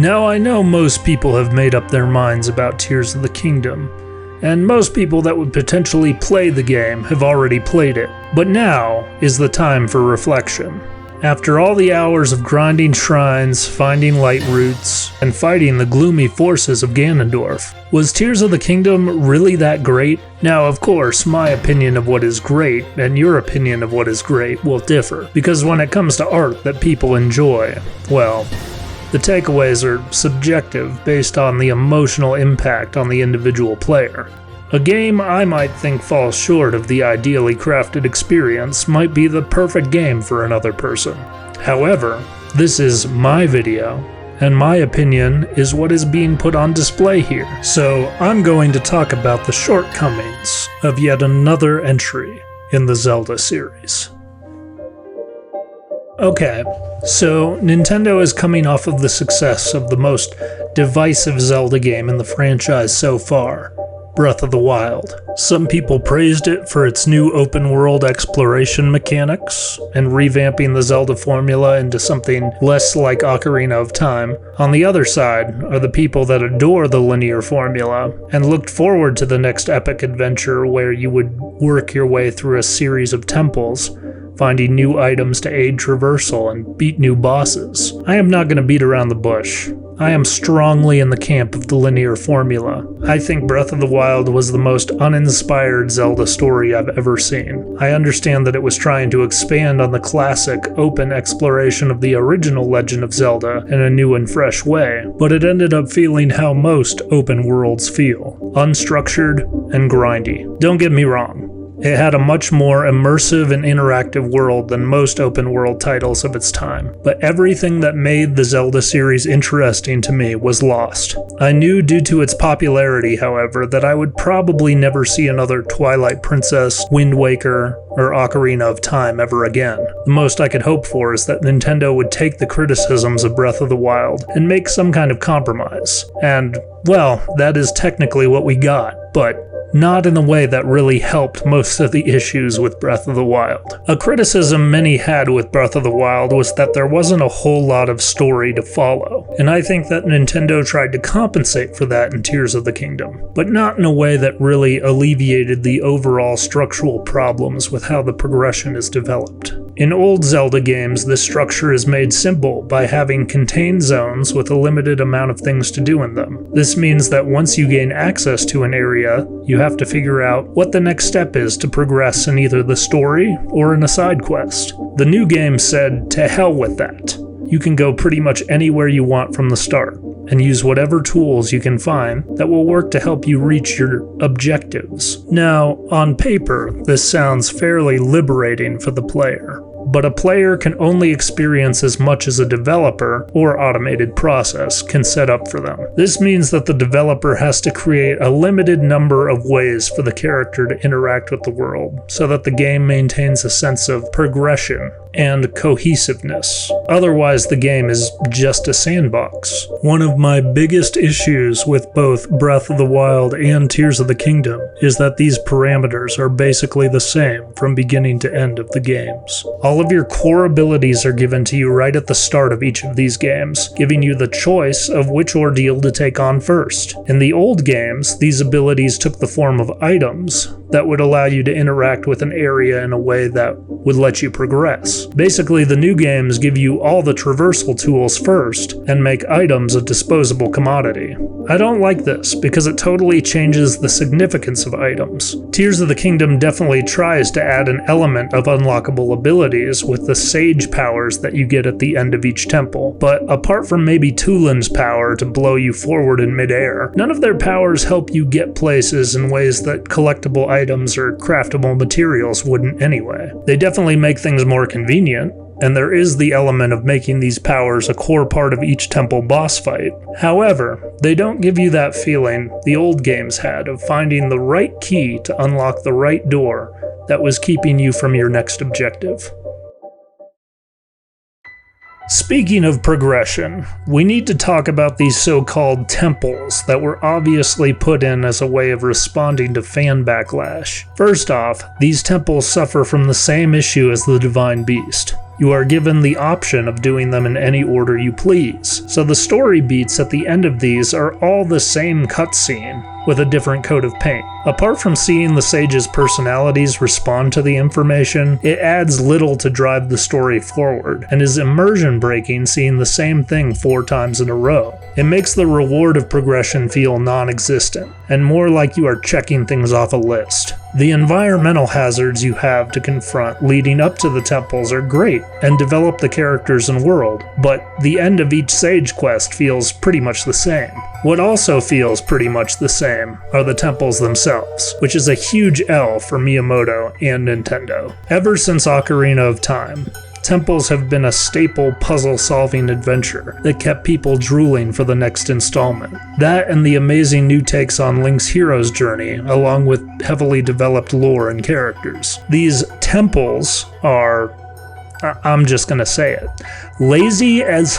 Now I know most people have made up their minds about Tears of the Kingdom, and most people that would potentially play the game have already played it, but now is the time for reflection. After all the hours of grinding shrines, finding light roots, and fighting the gloomy forces of Ganondorf, was Tears of the Kingdom really that great? Now, of course, my opinion of what is great and your opinion of what is great will differ, because when it comes to art that people enjoy, well, the takeaways are subjective based on the emotional impact on the individual player. A game I might think falls short of the ideally crafted experience might be the perfect game for another person. However, this is my video, and my opinion is what is being put on display here. So I'm going to talk about the shortcomings of yet another entry in the Zelda series. Okay, so Nintendo is coming off of the success of the most divisive Zelda game in the franchise so far, Breath of the Wild. Some people praised it for its new open-world exploration mechanics and revamping the Zelda Formula into something less like Ocarina of Time. On the other side are the people that adore the linear formula and looked forward to the next epic adventure where you would work your way through a series of temples, finding new items to aid traversal and beat new bosses. I am not going to beat around the bush. I am strongly in the camp of the linear formula. I think Breath of the Wild was the most uninspired Zelda story I've ever seen. I understand that it was trying to expand on the classic open exploration of the original Legend of Zelda in a new and fresh way, but it ended up feeling how most open worlds feel: unstructured and grindy. Don't get me wrong. It had a much more immersive and interactive world than most open-world titles of its time, but everything that made the Zelda series interesting to me was lost. I knew due to its popularity, however, that I would probably never see another Twilight Princess, Wind Waker, or Ocarina of Time ever again. The most I could hope for is that Nintendo would take the criticisms of Breath of the Wild and make some kind of compromise. And, well, that is technically what we got, but not in a way that really helped most of the issues with Breath of the Wild. A criticism many had with Breath of the Wild was that there wasn't a whole lot of story to follow, and I think that Nintendo tried to compensate for that in Tears of the Kingdom, but not in a way that really alleviated the overall structural problems with how the progression is developed. In old Zelda games, this structure is made simple by having contained zones with a limited amount of things to do in them. This means that once you gain access to an area, you have to figure out what the next step is to progress in either the story or in a side quest. The new game said, to hell with that. You can go pretty much anywhere you want from the start, and use whatever tools you can find that will work to help you reach your objectives. Now, on paper, this sounds fairly liberating for the player, but a player can only experience as much as a developer or automated process can set up for them. This means that the developer has to create a limited number of ways for the character to interact with the world, so that the game maintains a sense of progression and cohesiveness. Otherwise, the game is just a sandbox. One of my biggest issues with both Breath of the Wild and Tears of the Kingdom is that these parameters are basically the same from beginning to end of the games. All of your core abilities are given to you right at the start of each of these games, giving you the choice of which ordeal to take on first. In the old games, these abilities took the form of items that would allow you to interact with an area in a way that would let you progress. Basically, the new games give you all the traversal tools first and make items a disposable commodity. I don't like this because it totally changes the significance of items. Tears of the Kingdom definitely tries to add an element of unlockable abilities with the sage powers that you get at the end of each temple, but apart from maybe Tulin's power to blow you forward in midair, none of their powers help you get places in ways that collectible items or craftable materials wouldn't anyway. They definitely make things more convenient, and there is the element of making these powers a core part of each temple boss fight. However, they don't give you that feeling the old games had of finding the right key to unlock the right door that was keeping you from your next objective. Speaking of progression, we need to talk about these so-called temples that were obviously put in as a way of responding to fan backlash. First off, these temples suffer from the same issue as the Divine Beast. You are given the option of doing them in any order you please, so the story beats at the end of these are all the same cutscene, with a different coat of paint. Apart from seeing the sages' personalities respond to the information, it adds little to drive the story forward, and is immersion-breaking seeing the same thing 4 times in a row. It makes the reward of progression feel non-existent, and more like you are checking things off a list. The environmental hazards you have to confront leading up to the temples are great, and develop the characters and world, but the end of each sage quest feels pretty much the same. What also feels pretty much the same are the temples themselves, which is a huge L for Miyamoto and Nintendo. Ever since Ocarina of Time, temples have been a staple puzzle-solving adventure that kept people drooling for the next installment. That and the amazing new takes on Link's hero's journey, along with heavily developed lore and characters. These temples are, I'm just gonna say it, lazy as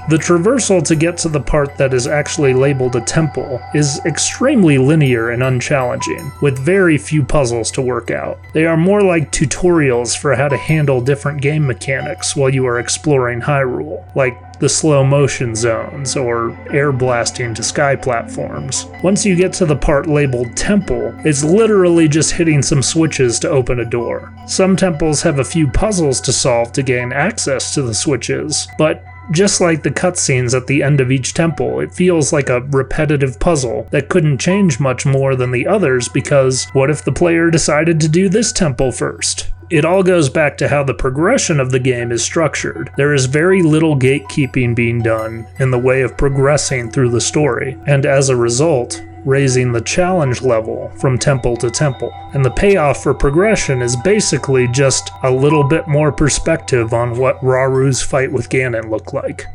The traversal to get to the part that is actually labeled a temple is extremely linear and unchallenging, with very few puzzles to work out. They are more like tutorials for how to handle different game mechanics while you are exploring Hyrule, like the slow motion zones or air blasting to sky platforms. Once you get to the part labeled temple, it's literally just hitting some switches to open a door. Some temples have a few puzzles to solve to gain access to the switches, but just like the cutscenes at the end of each temple, it feels like a repetitive puzzle that couldn't change much more than the others because what if the player decided to do this temple first? It all goes back to how the progression of the game is structured. There is very little gatekeeping being done in the way of progressing through the story, and as a result, raising the challenge level from temple to temple. And the payoff for progression is basically just a little bit more perspective on what Raru's fight with Ganon looked like.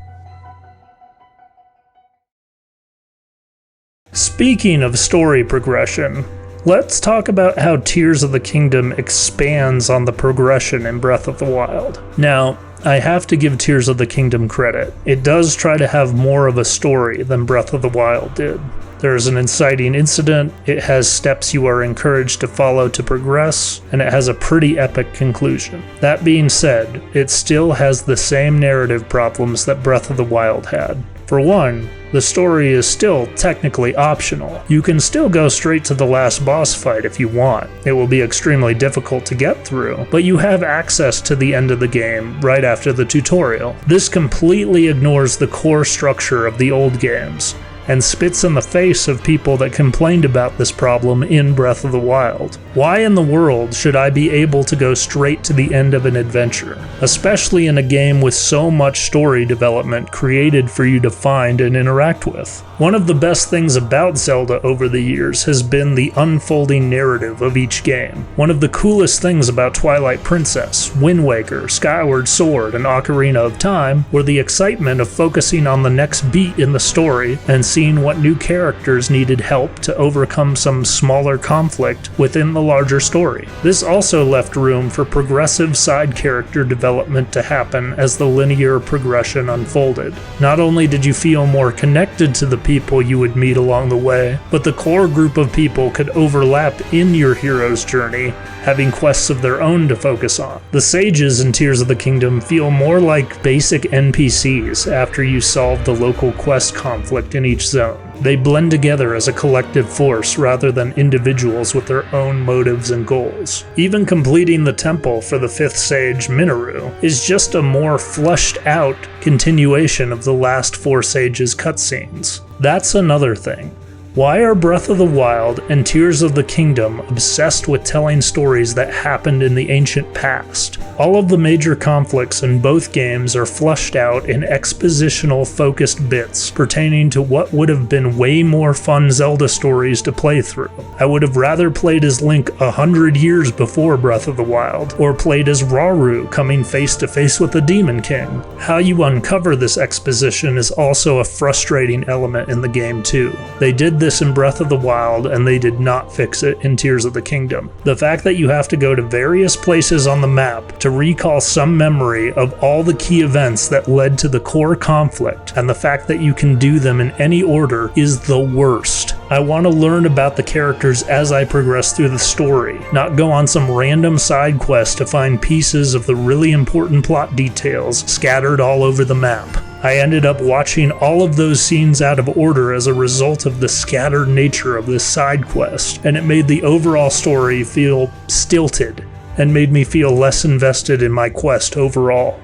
Speaking of story progression, let's talk about how Tears of the Kingdom expands on the progression in Breath of the Wild. Now, I have to give Tears of the Kingdom credit. It does try to have more of a story than Breath of the Wild did. There is an inciting incident, it has steps you are encouraged to follow to progress, and it has a pretty epic conclusion. That being said, it still has the same narrative problems that Breath of the Wild had. For one, the story is still technically optional. You can still go straight to the last boss fight if you want. It will be extremely difficult to get through, but you have access to the end of the game right after the tutorial. This completely ignores the core structure of the old games, and spits in the face of people that complained about this problem in Breath of the Wild. Why in the world should I be able to go straight to the end of an adventure, especially in a game with so much story development created for you to find and interact with? One of the best things about Zelda over the years has been the unfolding narrative of each game. One of the coolest things about Twilight Princess, Wind Waker, Skyward Sword, and Ocarina of Time were the excitement of focusing on the next beat in the story and seeing what new characters needed help to overcome some smaller conflict within the larger story. This also left room for progressive side character development to happen as the linear progression unfolded. Not only did you feel more connected to the people you would meet along the way, but the core group of people could overlap in your hero's journey, having quests of their own to focus on. The sages in Tears of the Kingdom feel more like basic NPCs after you solve the local quest conflict in each zone. They blend together as a collective force rather than individuals with their own motives and goals. Even completing the temple for the 5th sage, Minoru, is just a more fleshed out continuation of the last 4 sages' cutscenes. That's another thing. Why are Breath of the Wild and Tears of the Kingdom obsessed with telling stories that happened in the ancient past? All of the major conflicts in both games are fleshed out in expositional focused bits pertaining to what would have been way more fun Zelda stories to play through. I would have rather played as Link 100 years before Breath of the Wild, or played as Raru coming face to face with the Demon King. How you uncover this exposition is also a frustrating element in the game too. They did this in Breath of the Wild and they did not fix it in Tears of the Kingdom. The fact that you have to go to various places on the map to recall some memory of all the key events that led to the core conflict, and the fact that you can do them in any order, is the worst. I want to learn about the characters as I progress through the story, not go on some random side quest to find pieces of the really important plot details scattered all over the map. I ended up watching all of those scenes out of order as a result of the scattered nature of this side quest, and it made the overall story feel stilted and made me feel less invested in my quest overall.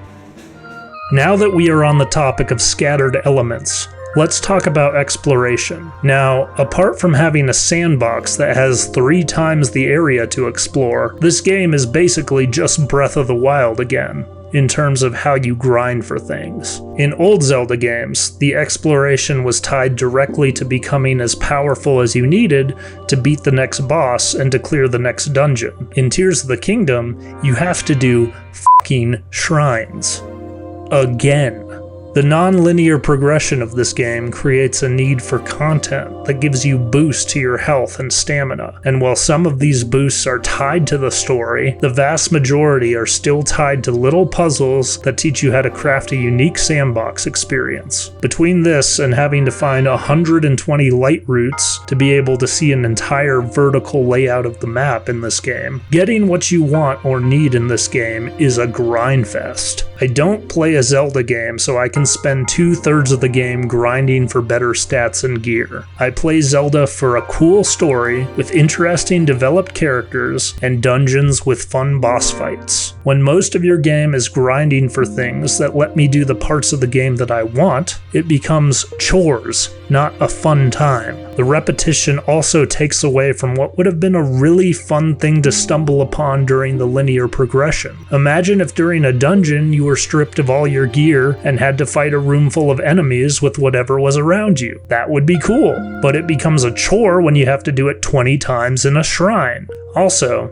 Now that we are on the topic of scattered elements, let's talk about exploration. Now, apart from having a sandbox that has 3 times the area to explore, this game is basically just Breath of the Wild again, in terms of how you grind for things. In old Zelda games, the exploration was tied directly to becoming as powerful as you needed to beat the next boss and to clear the next dungeon. In Tears of the Kingdom, you have to do fucking shrines. Again. The non-linear progression of this game creates a need for content that gives you boosts to your health and stamina, and while some of these boosts are tied to the story, the vast majority are still tied to little puzzles that teach you how to craft a unique sandbox experience. Between this and having to find 120 light routes to be able to see an entire vertical layout of the map in this game, getting what you want or need in this game is a grind fest. I don't play a Zelda game so I can spend 2/3 of the game grinding for better stats and gear. I play Zelda for a cool story with interesting developed characters and dungeons with fun boss fights. When most of your game is grinding for things that let me do the parts of the game that I want, it becomes chores, not a fun time. The repetition also takes away from what would have been a really fun thing to stumble upon during the linear progression. Imagine if during a dungeon you were stripped of all your gear and had to fight a room full of enemies with whatever was around you. That would be cool, but it becomes a chore when you have to do it 20 times in a shrine. Also,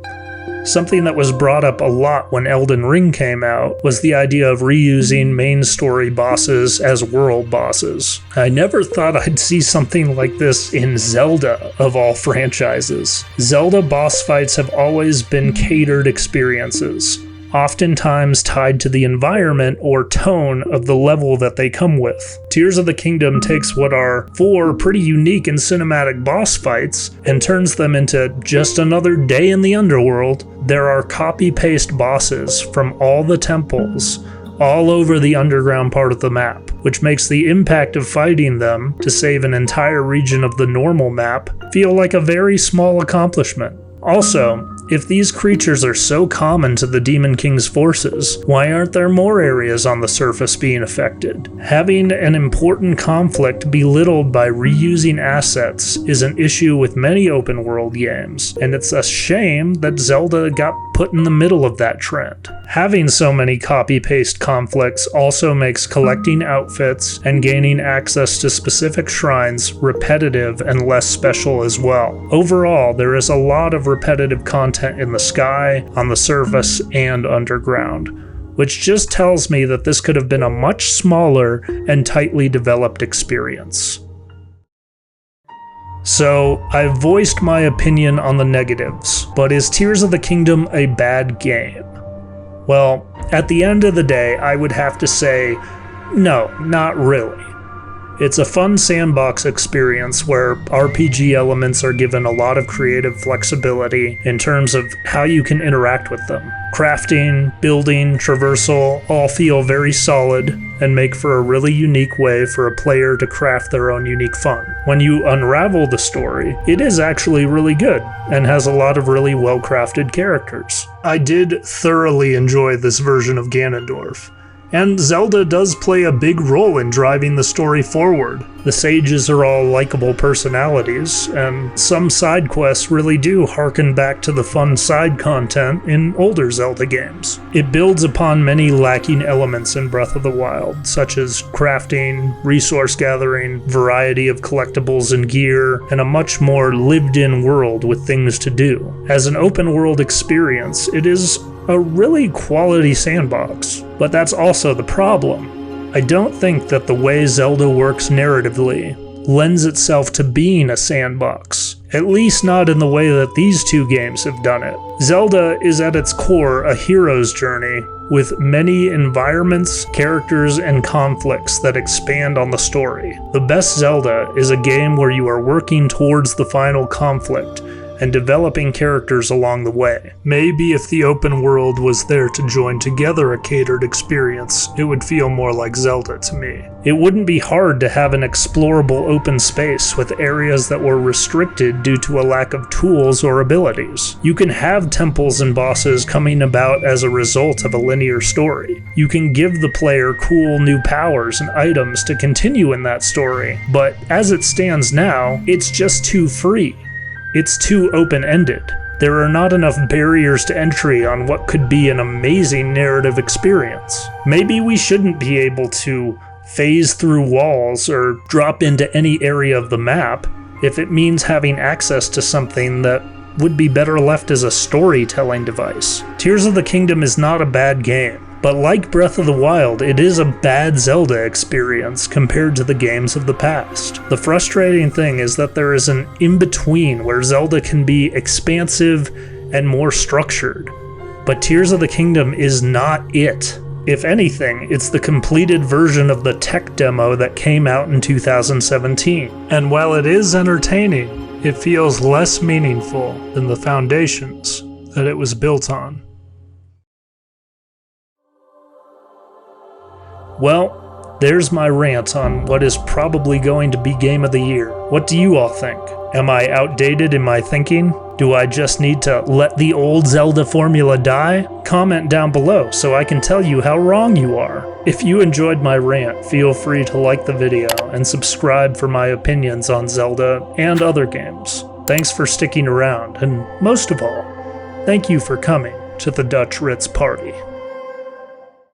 something that was brought up a lot when Elden Ring came out was the idea of reusing main story bosses as world bosses. I never thought I'd see something like this in Zelda, of all franchises. Zelda boss fights have always been catered experiences, oftentimes tied to the environment or tone of the level that they come with. Tears of the Kingdom takes what are 4 pretty unique and cinematic boss fights and turns them into just another day in the underworld. There are copy-paste bosses from all the temples all over the underground part of the map, which makes the impact of fighting them to save an entire region of the normal map feel like a very small accomplishment. Also, if these creatures are so common to the Demon King's forces, why aren't there more areas on the surface being affected? Having an important conflict belittled by reusing assets is an issue with many open world games, and it's a shame that Zelda got put in the middle of that trend. Having so many copy-paste conflicts also makes collecting outfits and gaining access to specific shrines repetitive and less special as well. Overall, there is a lot of repetitive content in the sky, on the surface, and underground, which just tells me that this could have been a much smaller and tightly developed experience. So, I've voiced my opinion on the negatives, but is Tears of the Kingdom a bad game? Well, at the end of the day, I would have to say, no, not really. It's a fun sandbox experience where RPG elements are given a lot of creative flexibility in terms of how you can interact with them. Crafting, building, traversal all feel very solid and make for a really unique way for a player to craft their own unique fun. When you unravel the story, it is actually really good and has a lot of really well-crafted characters. I did thoroughly enjoy this version of Ganondorf. And Zelda does play a big role in driving the story forward. The sages are all likable personalities, and some side quests really do harken back to the fun side content in older Zelda games. It builds upon many lacking elements in Breath of the Wild, such as crafting, resource gathering, variety of collectibles and gear, and a much more lived-in world with things to do. As an open-world experience, it is a really quality sandbox, but that's also the problem. I don't think that the way Zelda works narratively lends itself to being a sandbox, at least not in the way that these two games have done it. Zelda is at its core a hero's journey, with many environments, characters, and conflicts that expand on the story. The best Zelda is a game where you are working towards the final conflict and developing characters along the way. Maybe if the open world was there to join together a catered experience, it would feel more like Zelda to me. It wouldn't be hard to have an explorable open space with areas that were restricted due to a lack of tools or abilities. You can have temples and bosses coming about as a result of a linear story. You can give the player cool new powers and items to continue in that story, but as it stands now, it's just too free. It's too open-ended. There are not enough barriers to entry on what could be an amazing narrative experience. Maybe we shouldn't be able to phase through walls or drop into any area of the map if it means having access to something that would be better left as a storytelling device. Tears of the Kingdom is not a bad game, but like Breath of the Wild, it is a bad Zelda experience compared to the games of the past. The frustrating thing is that there is an in-between where Zelda can be expansive and more structured, but Tears of the Kingdom is not it. If anything, it's the completed version of the tech demo that came out in 2017. And while it is entertaining, it feels less meaningful than the foundations that it was built on. Well, there's my rant on what is probably going to be Game of the Year. What do you all think? Am I outdated in my thinking? Do I just need to let the old Zelda formula die? Comment down below so I can tell you how wrong you are. If you enjoyed my rant, feel free to like the video and subscribe for my opinions on Zelda and other games. Thanks for sticking around, and most of all, thank you for coming to the Dutch Ritz party.